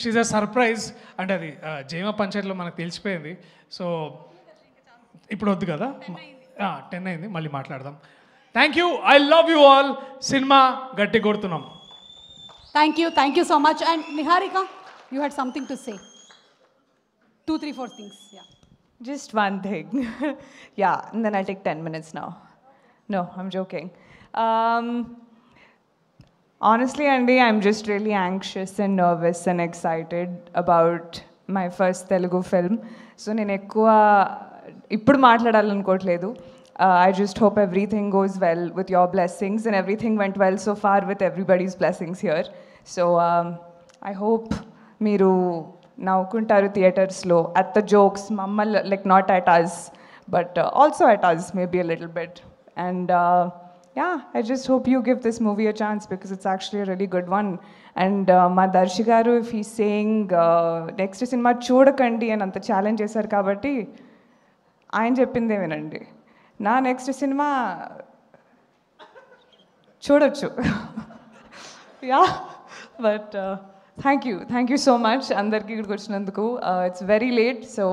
She's a surprise అంటే అది జైమ పంచాయతీలో మనకు తెలిసిపోయింది. సో ఇప్పుడు వద్దు కదా, 10 అయింది, మళ్ళీ మాట్లాడదాం. Thank you, I love you all. Cinema గట్టి కొడుతున్నాం. Thank you so much. And Niharika, you had something to say. 2, 3, 4 things. Yeah. Just one thing. Yeah, and then I'll take 10 minutes now. No, I'm joking. Honestly, Andy, I'm just really anxious and nervous and excited about my first Telugu film. So, నేను ఎక్కువ ఇప్పుడు మాట్లాడాలనుకోవట్లేదు. I just hope everything goes well with your blessings, and everything went well so far with everybody's blessings here. So, I hope మీరు నవ్వుకుంటారు థియేటర్స్లో at the jokes, మమ్మల్ని like not at us, but also at us maybe a little bit. And yeah, I just hope you give this movie a chance because it's actually a really good one. And మా దర్శి గారు, if he's saying next cinema చూడకండి అని అంత challenge చేశారు కాబట్టి ఆయన చెప్పిందే వినండి. నా నెక్స్ట్ సినిమా చూడొచ్చు. Yeah, but thank you so much అందరికీ ఇక్కడికి వచ్చినందుకు. It's very late, so